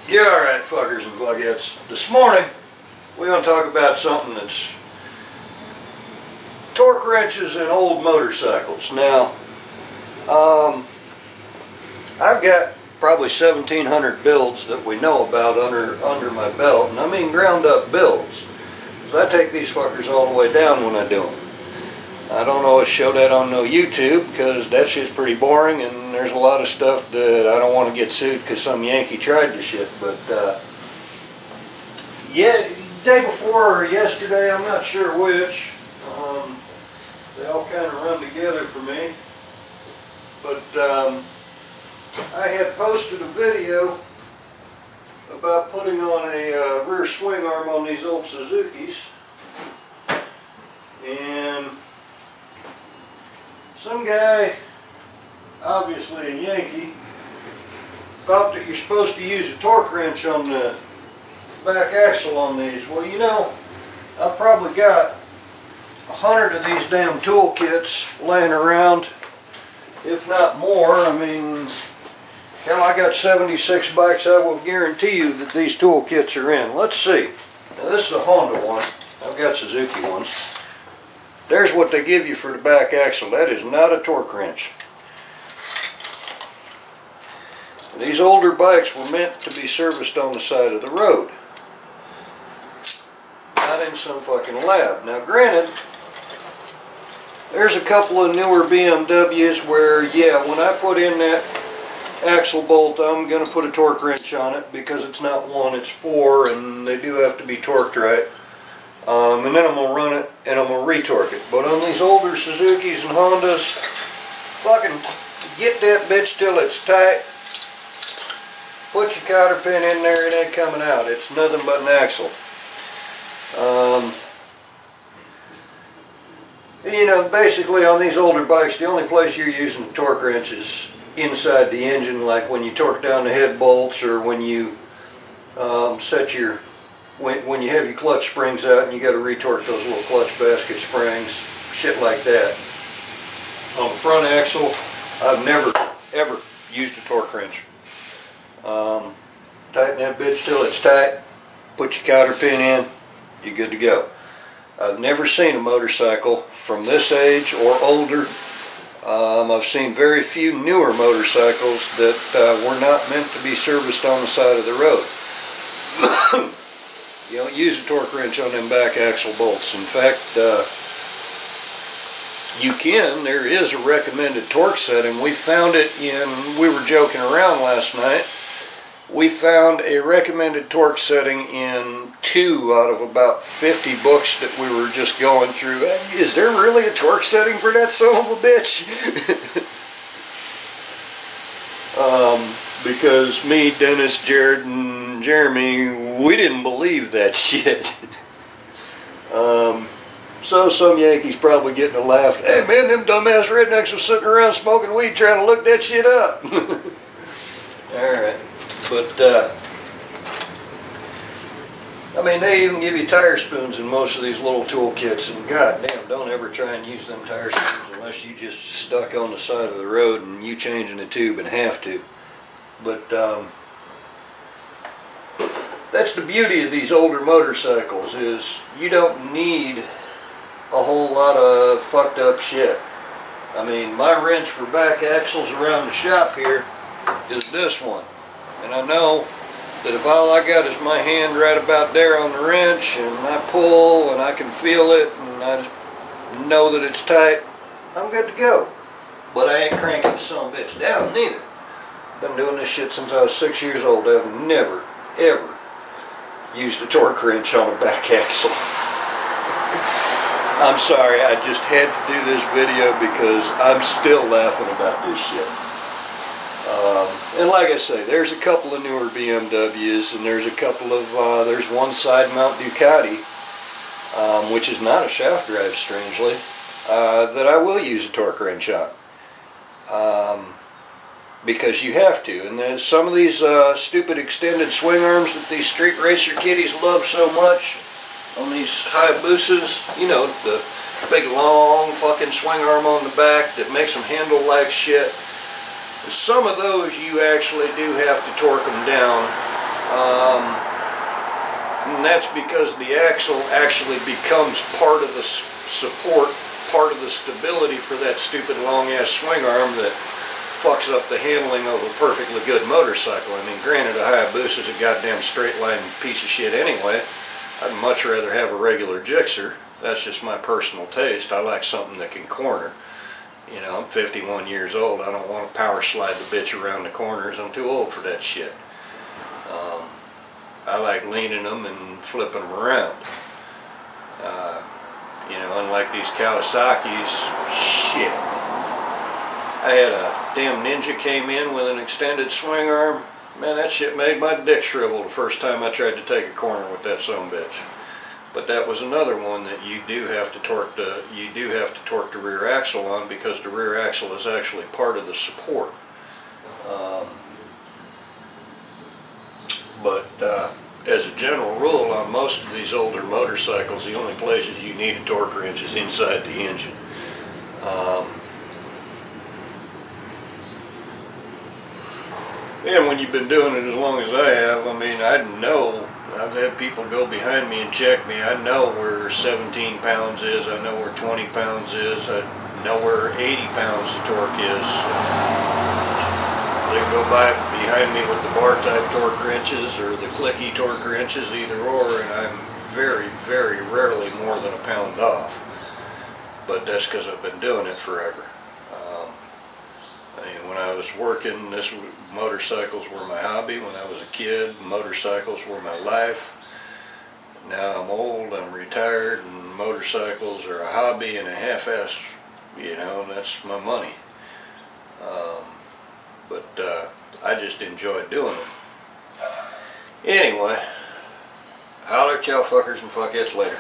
Yeah, alright, fuckers and flugheads. This morning, we're going to talk about something that's torque wrenches and old motorcycles. Now, I've got probably 1,700 builds that we know about under my belt, and I mean ground up builds. So I take these fuckers all the way down when I do them. I don't always show that on no YouTube because that shit's pretty boring, and there's a lot of stuff that I don't want to get sued because some Yankee tried the shit. But yeah, day before or yesterday, I'm not sure which. They all kind of run together for me. But I had posted a video about putting on a rear swing arm on these old Suzukis, and some guy, obviously a Yankee, thought that you're supposed to use a torque wrench on the back axle on these. Well, you know, I've probably got 100 of these damn toolkits laying around, if not more. I mean, hell, I got 76 bikes. I will guarantee you that these toolkits are in. Let's see. Now, this is a Honda one. I've got Suzuki ones. There's what they give you for the back axle. That is not a torque wrench. These older bikes were meant to be serviced on the side of the road, not in some fucking lab. Now granted, there's a couple of newer BMWs where, yeah, when I put in that axle bolt, I'm going to put a torque wrench on it because it's not one, it's four, and they do have to be torqued right. And then I'm going to run it and I'm going to retorque it. But on these older Suzukis and Hondas, fucking get that bitch till it's tight. Put your cotter pin in there, it ain't coming out. It's nothing but an axle. You know, basically on these older bikes, the only place you're using the torque wrench is inside the engine, like when you torque down the head bolts, or when you when you have your clutch springs out and you got to retorque those little clutch basket springs, shit like that. On the front axle, I've never ever used a torque wrench. Tighten that bitch till it's tight, put your cotter pin in, you're good to go. I've never seen a motorcycle from this age or older. I've seen very few newer motorcycles that were not meant to be serviced on the side of the road. You don't use a torque wrench on them back axle bolts. In fact, you can. There is a recommended torque setting. We found it we were joking around last night. We found a recommended torque setting in 2 out of about 50 books that we were just going through. Is there really a torque setting for that son of a bitch? Because me, Dennis, Jared, and Jeremy, we didn't believe that shit. So some Yankees probably getting a laugh. Hey man, them dumbass rednecks are sitting around smoking weed trying to look that shit up. Alright. But, I mean, they even give you tire spoons in most of these little toolkits, and goddamn, don't ever try and use them tire spoons unless you just stuck on the side of the road and you changing the tube and have to. But, that's the beauty of these older motorcycles, is you don't need a whole lot of fucked up shit. I mean, my wrench for back axles around the shop here is this one. And I know that if all I got is my hand right about there on the wrench, and I pull and I can feel it and I just know that it's tight, I'm good to go. But I ain't cranking the son of a bitch down neither. Been doing this shit since I was 6 years old. I've never, ever used a torque wrench on a back axle. I'm sorry, I just had to do this video because I'm still laughing about this shit. And like I say, there's a couple of newer BMWs, and there's a couple of, there's one side mount Ducati, which is not a shaft drive, strangely, that I will use a torque wrench on. Because you have to. And then some of these stupid extended swing arms that these street racer kiddies love so much on these Hayabusas, you know, the big long fucking swing arm on the back that makes them handle like shit. Some of those you actually do have to torque them down And that's because the axle actually becomes part of the support, part of the stability for that stupid long-ass swing arm that fucks up the handling of a perfectly good motorcycle. I mean, granted, a Hayabusa is a goddamn straight-line piece of shit anyway. I'd much rather have a regular Gixxer. That's just my personal taste. I like something that can corner. You know, I'm 51 years old. I don't want to power slide the bitch around the corners. I'm too old for that shit. I like leaning them and flipping them around. You know, unlike these Kawasaki's, shit. I had a damn Ninja came in with an extended swing arm. Man, that shit made my dick shrivel the first time I tried to take a corner with that sumbitch. But that was another one that you do have to torque the rear axle on, because the rear axle is actually part of the support. As a general rule, on most of these older motorcycles, the only places you need a torque wrench is inside the engine. And when you've been doing it as long as I have, I mean, I know, I've had people go behind me and check me. I know where 17 pounds is, I know where 20 pounds is, I know where 80 pounds the torque is. They go behind me with the bar type torque wrenches or the clicky torque wrenches, either or, and I'm very, very rarely more than a pound off. But that's because I've been doing it forever. I mean, when I was working, motorcycles were my hobby. When I was a kid, motorcycles were my life. Now I'm old, I'm retired, and motorcycles are a hobby and a half-ass, you know, that's my money. I just enjoy doing it. Anyway, holler at y'all fuckers and fuckheads later.